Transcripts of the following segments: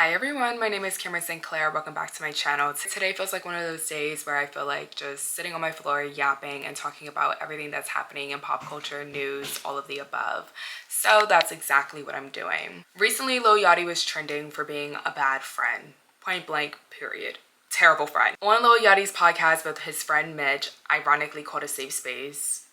Hi everyone, my name is Cameron St. Clair. Welcome back to my channel. Today feels like one of those days where I feel like just sitting on my floor yapping and talking about everything that's happening in pop culture, news, all of the above. So that's exactly what I'm doing. Recently, Lil Yachty was trending for being a bad friend. Point blank, period. Terrible friend. On Lil Yachty's podcast with his friend Mitch, ironically called a safe space,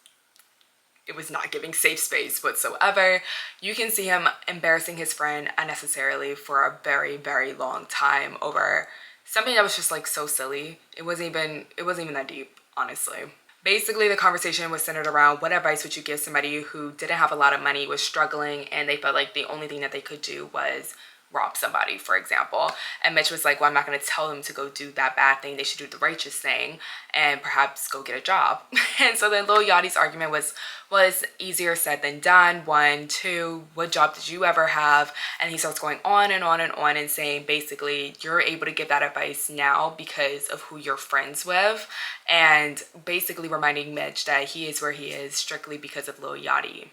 it was not giving safe space whatsoever. You can see him embarrassing his friend unnecessarily for a very, very long time over something that was just like so silly. It wasn't even that deep, honestly. Basically, the conversation was centered around what advice would you give somebody who didn't have a lot of money, was struggling, and they felt like the only thing that they could do was rob somebody, for example. And Mitch was like, well, I'm not going to tell them to go do that bad thing. They should do the righteous thing and perhaps go get a job. And so then Lil Yachty's argument was easier said than done. One, two, what job did you ever have? And he starts going on and on and on and saying basically you're able to give that advice now because of who you're friends with, and basically reminding Mitch that he is where he is strictly because of Lil Yachty.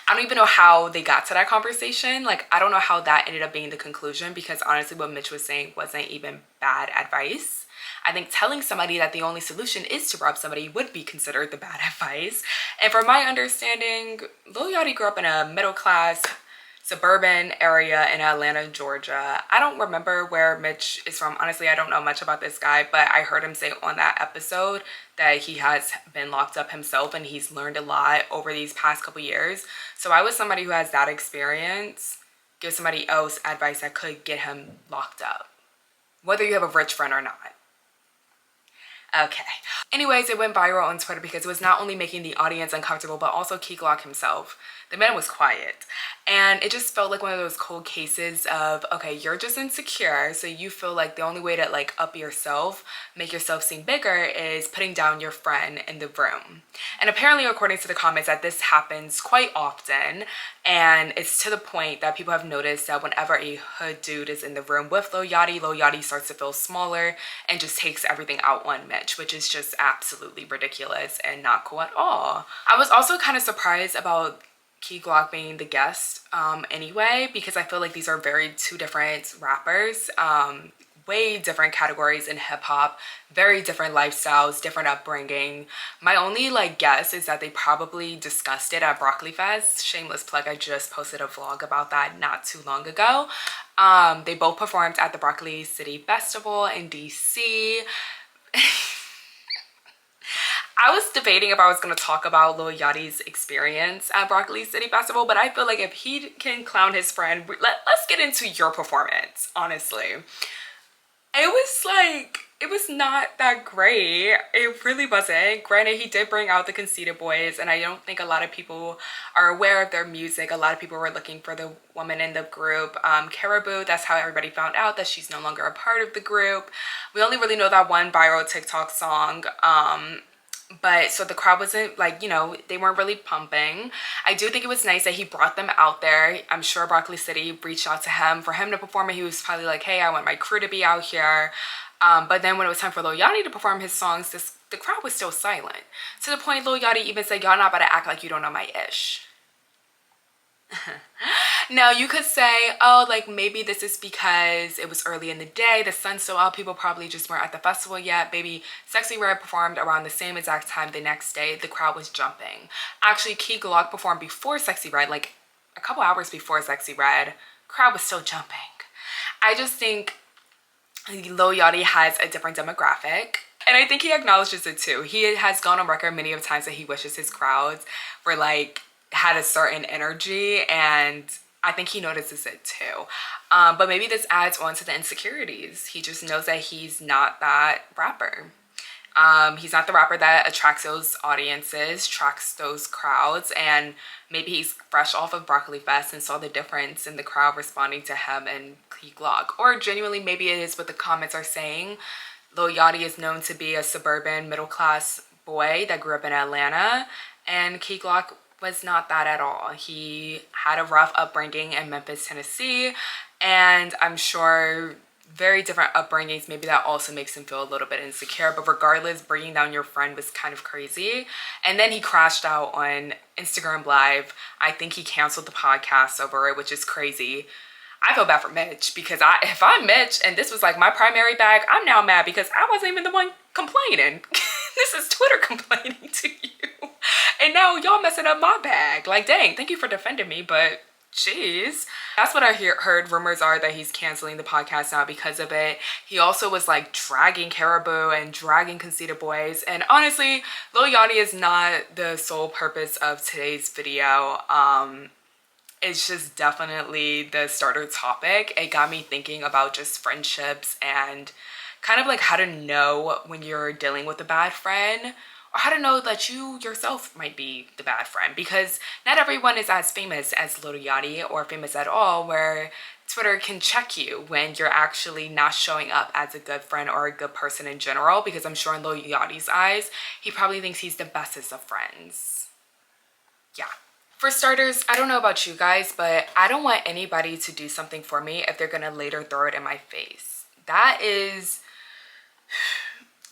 I don't even know how they got to that conversation. Like, I don't know how that ended up being the conclusion, because honestly what Mitch was saying wasn't even bad advice. I think telling somebody that the only solution is to rob somebody would be considered the bad advice. And from my understanding, Lil Yachty grew up in a middle class suburban area in Atlanta, Georgia. I don't remember where Mitch is from. Honestly, I don't know much about this guy, but I heard him say on that episode that he has been locked up himself and he's learned a lot over these past couple years. So I was somebody who has that experience, give somebody else advice that could get him locked up, whether you have a rich friend or not. Okay. Anyways, it went viral on Twitter because it was not only making the audience uncomfortable, but also Key Glock himself. The man was quiet. And it just felt like one of those cold cases of, okay, you're just insecure, so you feel like the only way to like up yourself, make yourself seem bigger, is putting down your friend in the room. And apparently, according to the comments, that this happens quite often. And it's to the point that people have noticed that whenever a hood dude is in the room with Lil Yachty starts to feel smaller and just takes everything out on Mitch, which is just absolutely ridiculous and not cool at all. I was also kind of surprised about Key Glock being the guest anyway, because I feel like these are two different rappers, way different categories in hip-hop, very different lifestyles, different upbringing. My only guess is that they probably discussed it at Broccoli Fest. Shameless plug, I just posted a vlog about that not too long ago. They both performed at the Broccoli City Festival in DC. I was debating if I was going to talk about Lil Yachty's experience at Broccoli City Festival, but I feel like if he can clown his friend, let's get into your performance, honestly. It was not that great. It really wasn't. Granted, he did bring out the Conceited Boys, and I don't think a lot of people are aware of their music. A lot of people were looking for the woman in the group, Caribou. That's how everybody found out that she's no longer a part of the group. We only really know that one viral TikTok song. But so the crowd wasn't they weren't really pumping. I do think it was nice that he brought them out there. I'm sure Broccoli City reached out to him for him to perform, and he was probably like, hey, I want my crew to be out here. But then when it was time for Lil Yachty to perform his songs, the crowd was still silent. To the point Lil Yachty even said, y'all not about to act like you don't know my ish. Now you could say, oh, maybe this is because it was early in the day, the sun's still out, people probably just weren't at the festival yet. Baby, Sexy Red performed around the same exact time the next day. The crowd was jumping. Actually, Key Glock performed before Sexy Red, like a couple hours before Sexy Red. Crowd was still jumping. I just think Lil Yachty has a different demographic, and I think he acknowledges it too. He has gone on record many of times that he wishes his crowds were had a certain energy, and I think he notices it too. But maybe this adds on to the insecurities. He just knows that he's not that rapper. He's not the rapper that attracts those audiences, attracts those crowds, and maybe he's fresh off of Broccoli Fest and saw the difference in the crowd responding to him and Key Glock. Or genuinely, maybe it is what the comments are saying. Lil Yachty is known to be a suburban middle-class boy that grew up in Atlanta, and Key Glock was not that at all. He had a rough upbringing in Memphis, Tennessee, and I'm sure very different upbringings, maybe that also makes him feel a little bit insecure. But regardless, bringing down your friend was kind of crazy. And then he crashed out on Instagram Live. I think he canceled the podcast over it, which is crazy. I feel bad for Mitch because if I'm Mitch and this was like my primary bag, I'm now mad because I wasn't even the one complaining. This is Twitter complaining to you. And now y'all messing up my bag. Like, dang, thank you for defending me, but jeez. That's what I heard. Rumors are that he's canceling the podcast now because of it. He also was like dragging Caribou and dragging Conceited Boys. And honestly, Lil Yachty is not the sole purpose of today's video. It's just definitely the starter topic. It got me thinking about just friendships and kind of like how to know when you're dealing with a bad friend, or how to know that you yourself might be the bad friend, because not everyone is as famous as Lil Yachty or famous at all, where Twitter can check you when you're actually not showing up as a good friend or a good person in general, because I'm sure in Lil Yachty's eyes, he probably thinks he's the bestest of friends. Yeah. For starters, I don't know about you guys, but I don't want anybody to do something for me if they're gonna later throw it in my face. That is...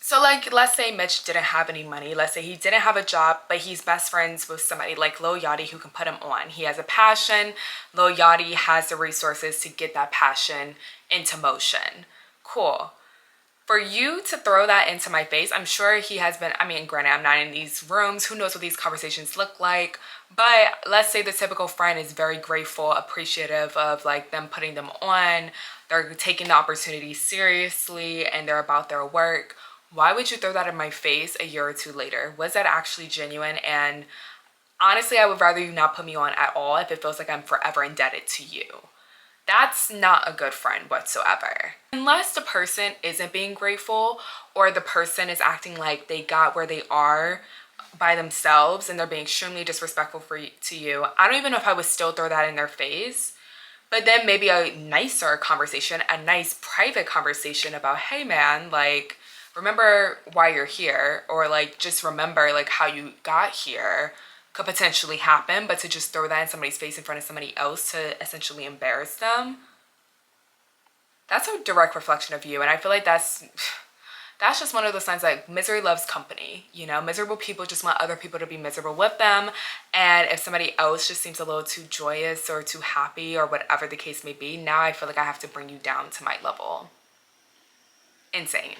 So like, let's say Mitch didn't have any money. Let's say he didn't have a job, but he's best friends with somebody like Lil Yachty who can put him on. He has a passion. Lil Yachty has the resources to get that passion into motion. Cool. For you to throw that into my face, I'm sure he has been, I mean, granted, I'm not in these rooms. Who knows what these conversations look like? But let's say the typical friend is very grateful, appreciative of like them putting them on. They're taking the opportunity seriously and they're about their work. Why would you throw that in my face a year or two later? Was that actually genuine? And honestly, I would rather you not put me on at all if it feels like I'm forever indebted to you. That's not a good friend whatsoever. Unless the person isn't being grateful, or the person is acting like they got where they are by themselves and they're being extremely disrespectful to you, I don't even know if I would still throw that in their face. But then maybe a nicer conversation, a nice private conversation about, hey man, like, remember why you're here, or like just remember like how you got here could potentially happen. But to just throw that in somebody's face in front of somebody else to essentially embarrass them, that's a direct reflection of you. And I feel like that's just one of those signs like misery loves company. You know, miserable people just want other people to be miserable with them. And if somebody else just seems a little too joyous or too happy or whatever the case may be, now I feel like I have to bring you down to my level. Insane.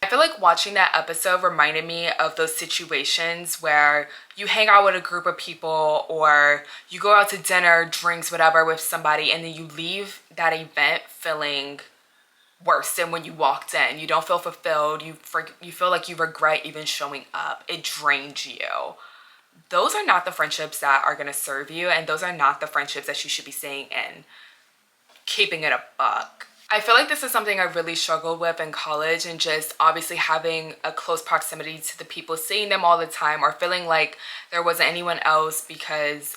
I feel like watching that episode reminded me of those situations where you hang out with a group of people or you go out to dinner, drinks, whatever with somebody, and then you leave that event feeling worse than when you walked in. You don't feel fulfilled. You feel like you regret even showing up. It drains you. Those are not the friendships that are going to serve you, and those are not the friendships that you should be staying in. Keeping it a buck. I feel like this is something I really struggled with in college, and just obviously having a close proximity to the people, seeing them all the time, or feeling like there wasn't anyone else, because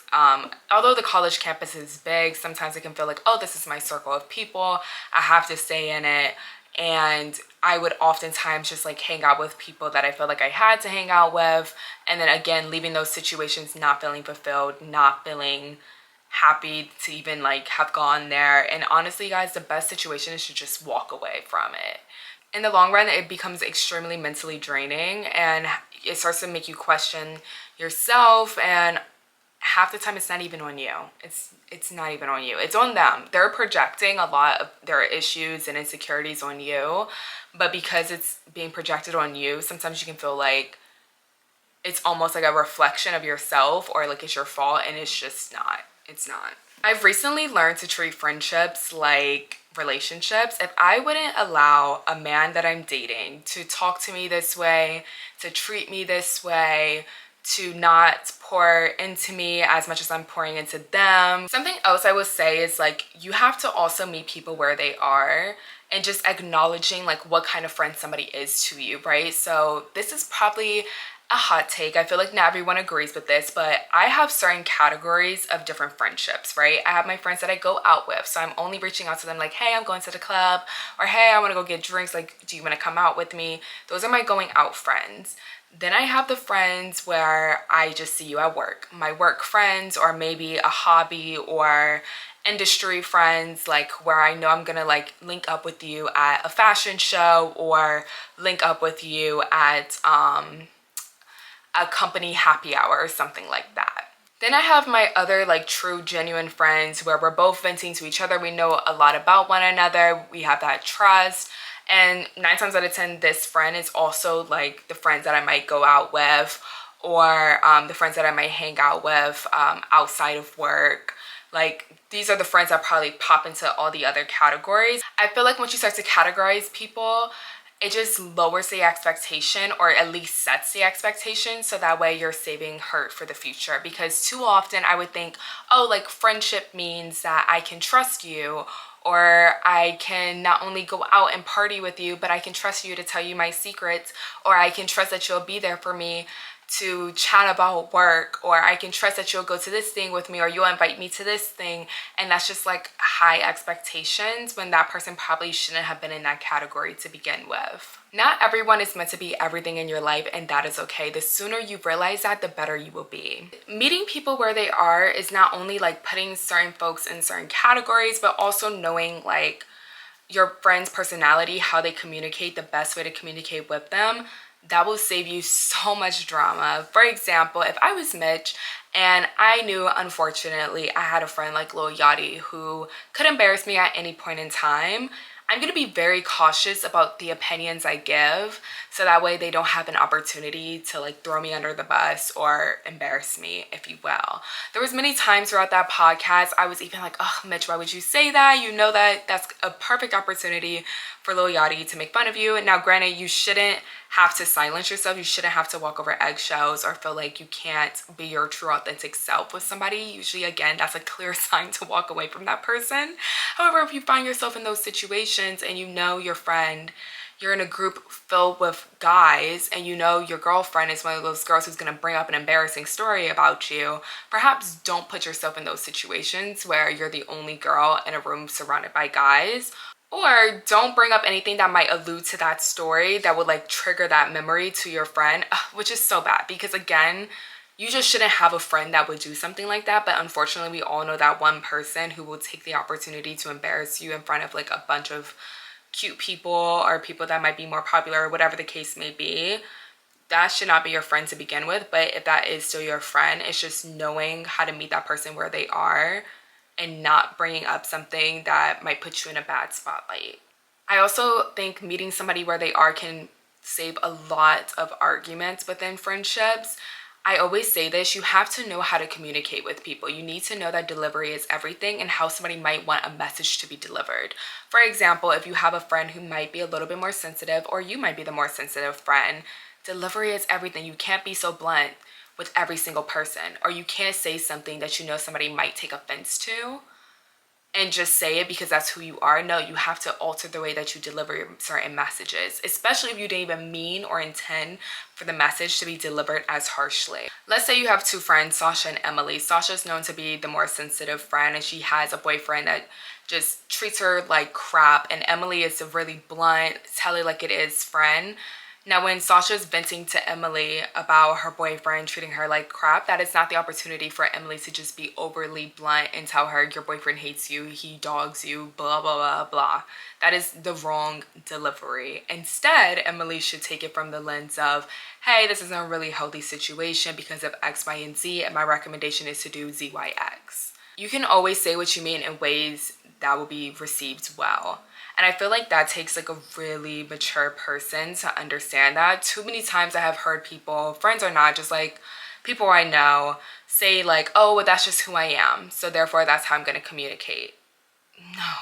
although the college campus is big, sometimes it can feel like, oh, this is my circle of people, I have to stay in it. And I would oftentimes just like hang out with people that I felt like I had to hang out with, and then again leaving those situations not feeling fulfilled, not feeling happy to even like have gone there. And honestly guys, the best situation is to just walk away from it. In the long run, it becomes extremely mentally draining, and it starts to make you question yourself, and half the time it's not even on you. It's not even on you. It's on them. They're projecting a lot of their issues and insecurities on you, but because it's being projected on you, sometimes you can feel like it's almost like a reflection of yourself, or like it's your fault, and it's just not. It's not. I've recently learned to treat friendships like relationships. If I wouldn't allow a man that I'm dating to talk to me this way, to treat me this way, to not pour into me as much as I'm pouring into them. Something else I would say is like, you have to also meet people where they are, and just acknowledging like what kind of friend somebody is to you, right? So this is probably a hot take. I feel like not everyone agrees with this, but I have certain categories of different friendships, right? I have my friends that I go out with, so I'm only reaching out to them like, hey, I'm going to the club, or hey, I want to go get drinks, like, do you want to come out with me? Those are my going out friends. Then I have the friends where I just see you at work, my work friends, or maybe a hobby or industry friends, like where I know I'm gonna like link up with you at a fashion show, or link up with you at a company happy hour or something like that. Then I have my other like true genuine friends where we're both venting to each other. We know a lot about one another. We have that trust. And 9 times out of 10, this friend is also like the friends that I might go out with, or the friends that I might hang out with outside of work. Like, these are the friends that probably pop into all the other categories. I feel like once you start to categorize people, it just lowers the expectation, or at least sets the expectation, so that way you're saving hurt for the future. Because too often I would think, oh, like friendship means that I can trust you, or I can not only go out and party with you, but I can trust you to tell you my secrets, or I can trust that you'll be there for me to chat about work, or I can trust that you'll go to this thing with me, or you'll invite me to this thing. And that's just like high expectations when that person probably shouldn't have been in that category to begin with. Not everyone is meant to be everything in your life, and that is okay. The sooner you realize that, the better you will be. Meeting people where they are is not only like putting certain folks in certain categories, but also knowing like your friend's personality, how they communicate, the best way to communicate with them. That will save you so much drama. For example, if I was Mitch and I knew, unfortunately, I had a friend like Lil Yachty who could embarrass me at any point in time, I'm going to be very cautious about the opinions I give, so that way they don't have an opportunity to like throw me under the bus or embarrass me, if you will. There was many times throughout that podcast I was even like, oh, Mitch, why would you say that? You know that that's a perfect opportunity for Lil Yachty to make fun of you. And now granted, you shouldn't have to silence yourself. You shouldn't have to walk over eggshells or feel like you can't be your true authentic self with somebody. Usually, again, that's a clear sign to walk away from that person. However, if you find yourself in those situations and you know your friend, you're in a group filled with guys, and you know your girlfriend is one of those girls who's going to bring up an embarrassing story about you, perhaps don't put yourself in those situations where you're the only girl in a room surrounded by guys. Or don't bring up anything that might allude to that story that would like trigger that memory to your friend, which is so bad, because again, you just shouldn't have a friend that would do something like that. But unfortunately, we all know that one person who will take the opportunity to embarrass you in front of like a bunch of cute people or people that might be more popular, or whatever the case may be. That should not be your friend to begin with. But if that is still your friend, it's just knowing how to meet that person where they are and not bringing up something that might put you in a bad spotlight. I also think meeting somebody where they are can save a lot of arguments within friendships. I always say this, you have to know how to communicate with people. You need to know that delivery is everything and how somebody might want a message to be delivered. For example, if you have a friend who might be a little bit more sensitive, or you might be the more sensitive friend, delivery is everything. You can't be so blunt with every single person, or you can't say something that you know somebody might take offense to and just say it because that's who you are. No, you have to alter the way that you deliver certain messages, especially if you didn't even mean or intend for the message to be delivered as harshly. Let's say you have two friends, Sasha and Emily. Sasha's known to be the more sensitive friend, and she has a boyfriend that just treats her like crap, and Emily is a really blunt, tell it like it is friend. Now, when Sasha's venting to Emily about her boyfriend treating her like crap, that is not the opportunity for Emily to just be overly blunt and tell her your boyfriend hates you, he dogs you, blah, blah, blah, blah. That is the wrong delivery. Instead, Emily should take it from the lens of, hey, this is a really healthy situation because of X, Y, and Z, and my recommendation is to do Z, Y, X. You can always say what you mean in ways that will be received well. And I feel like that takes like a really mature person to understand that. Too many times I have heard people, friends or not, just like people I know, say like, oh, well, that's just who I am, so therefore that's how I'm going to communicate. No.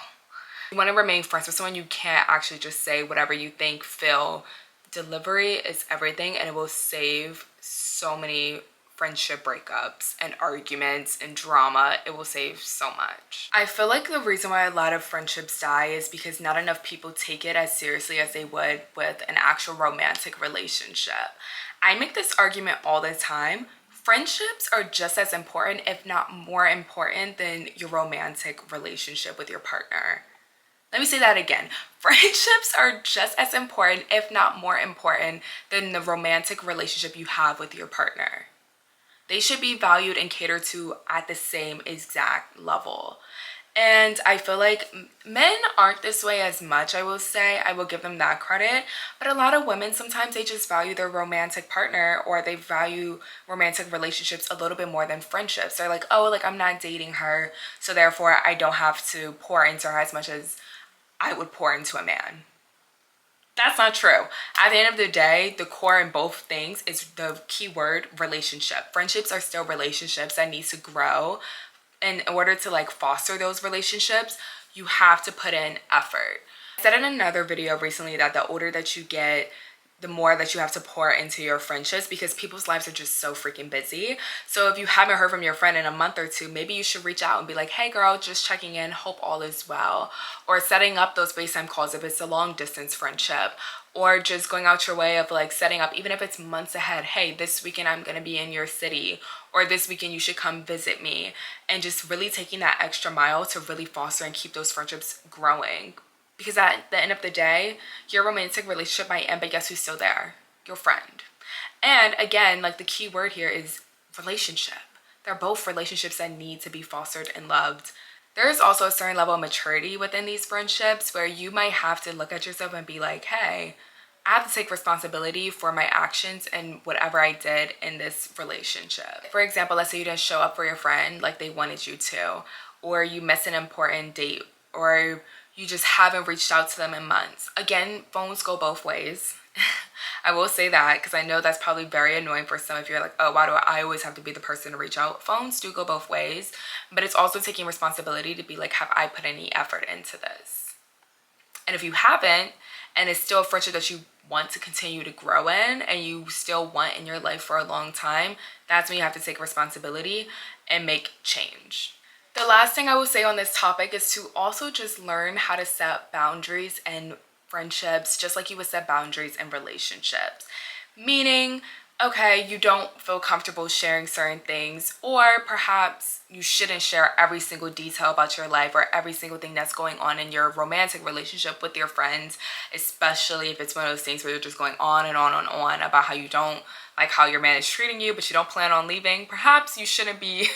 You want to remain friends with someone, you can't actually just say whatever you think, feel. Delivery is everything, and it will save so many friendship breakups and arguments and drama. It will save so much. I feel like the reason why a lot of friendships die is because not enough people take it as seriously as they would with an actual romantic relationship. I make this argument all the time. Friendships are just as important, if not more important, than your romantic relationship with your partner. Let me say that again. Friendships are just as important, if not more important, than the romantic relationship you have with your partner. They should be valued and catered to at the same exact level. And I feel like men aren't this way as much, I will say. I will give them that credit. But a lot of women, sometimes they just value their romantic partner, or they value romantic relationships a little bit more than friendships. They're like, oh, like I'm not dating her, so therefore I don't have to pour into her as much as I would pour into a man. That's not true. At the end of the day, the core in both things is the key word, relationship. Friendships are still relationships that need to grow. In order to like foster those relationships, you have to put in effort. I said in another video recently that the older that you get, the more that you have to pour into your friendships, because people's lives are just so freaking busy. So if you haven't heard from your friend in a month or two, maybe you should reach out and be like, hey girl, just checking in, hope all is well. Or setting up those FaceTime calls if it's a long distance friendship, or just going out your way of like setting up, even if it's months ahead, hey, this weekend I'm gonna be in your city, or this weekend you should come visit me. And just really taking that extra mile to really foster and keep those friendships growing. Because at the end of the day, your romantic relationship might end, but guess who's still there? Your friend. And again, like the key word here is relationship. They're both relationships that need to be fostered and loved. There is also a certain level of maturity within these friendships where you might have to look at yourself and be like, hey, I have to take responsibility for my actions and whatever I did in this relationship. For example, let's say you didn't show up for your friend like they wanted you to, or you missed an important date, or you just haven't reached out to them in months. Again, phones go both ways. I will say that because I know that's probably very annoying for some of you. You're like, oh, why do I always have to be the person to reach out? Phones do go both ways, but it's also taking responsibility to be like, have I put any effort into this? And if you haven't, and it's still a friendship that you want to continue to grow in and you still want in your life for a long time, that's when you have to take responsibility and make change. The last thing I will say on this topic is to also just learn how to set boundaries in friendships, just like you would set boundaries in relationships. Meaning, okay, you don't feel comfortable sharing certain things, or perhaps you shouldn't share every single detail about your life or every single thing that's going on in your romantic relationship with your friends, especially if it's one of those things where you're just going on and on and on about how you don't like how your man is treating you, but you don't plan on leaving. Perhaps you shouldn't be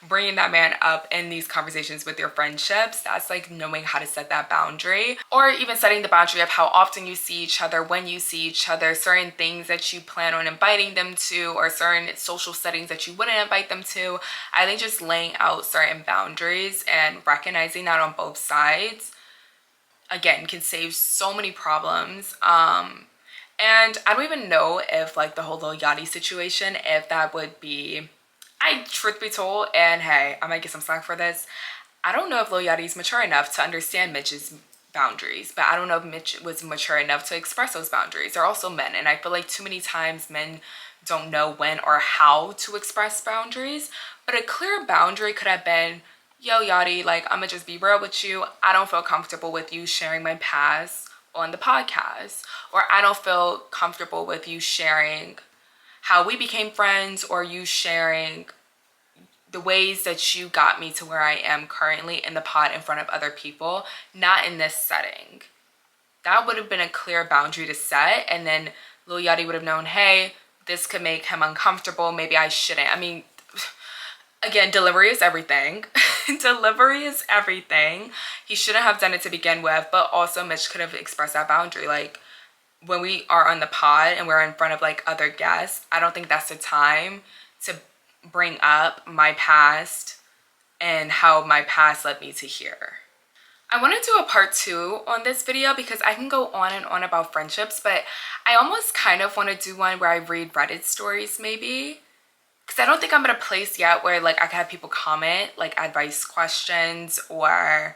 bringing that man up in these conversations with your friendships. That's like knowing how to set that boundary, or even setting the boundary of how often you see each other, when you see each other, certain things that you plan on inviting them to, or certain social settings that you wouldn't invite them to. I think just laying out certain boundaries and recognizing that on both sides, again, can save so many problems. And I don't even know if like the whole Lil Yachty situation, if that would be, truth be told, and hey, I might get some slack for this, I don't know if Lil Yachty's mature enough to understand Mitch's boundaries, but I don't know if Mitch was mature enough to express those boundaries. They're also men, and I feel like too many times men don't know when or how to express boundaries. But a clear boundary could have been, yo Yachty, like I'm gonna just be real with you, I don't feel comfortable with you sharing my past on the podcast, or I don't feel comfortable with you sharing how we became friends, or you sharing the ways that you got me to where I am currently in the pod in front of other people, not in this setting. That would have been a clear boundary to set, and then Lil Yachty would have known, hey, this could make him uncomfortable, maybe I shouldn't. I mean, again, delivery is everything. Delivery is everything. He shouldn't have done it to begin with, but also Mitch could have expressed that boundary. Like when we are on the pod and we're in front of like other guests, I don't think that's the time to bring up my past and how my past led me to here. I want to do a part 2 on this video because I can go on and on about friendships, but I almost kind of want to do one where I read Reddit stories maybe. Because I don't think I'm at a place yet where like I can have people comment like advice questions or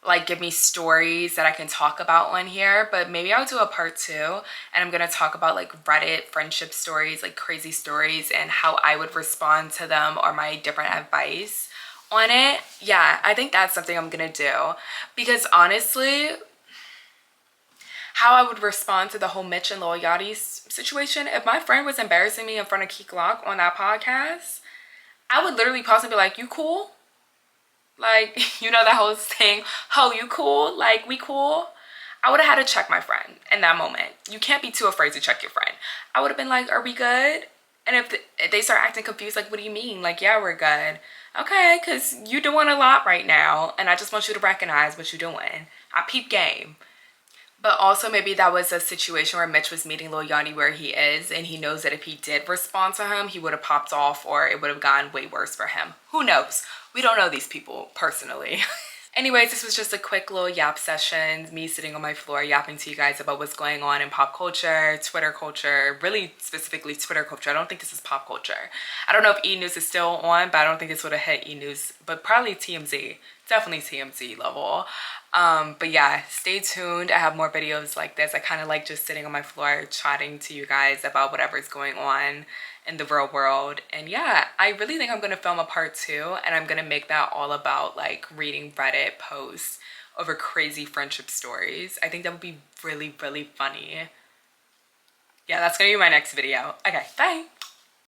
like give me stories that I can talk about on here. But maybe I'll do a part 2 and I'm going to talk about like Reddit friendship stories, like crazy stories, and how I would respond to them or my different advice on it. Yeah, I think that's something I'm going to do. Because honestly, how I would respond to the whole Mitch and Lil Yachty situation, if my friend was embarrassing me in front of Key Glock on that podcast, I would literally pause and be like, you cool? Like, you know that whole thing, oh, you cool? Like, we cool? I would have had to check my friend in that moment. You can't be too afraid to check your friend. I would have been like, are we good? And if they start acting confused, like, what do you mean? Like, yeah, we're good. Okay, because you're doing a lot right now, and I just want you to recognize what you're doing. I peep game. But also maybe that was a situation where Mitch was meeting Lil Yachty where he is, and he knows that if he did respond to him, he would have popped off or it would have gone way worse for him. Who knows? We don't know these people personally. Anyways, this was just a quick little yap session, me sitting on my floor yapping to you guys about what's going on in pop culture, Twitter culture, really specifically Twitter culture. I don't think this is pop culture. I don't know if E! News is still on, but I don't think this would have hit E! News, but probably TMZ. Definitely TMZ level. But yeah, stay tuned. I have more videos like this. I kind of like just sitting on my floor chatting to you guys about whatever's going on in the real world. And yeah, I really think I'm gonna film a part 2, and I'm gonna make that all about like reading Reddit posts over crazy friendship stories. I think that would be really, really funny. Yeah, that's gonna be my next video. Okay, bye.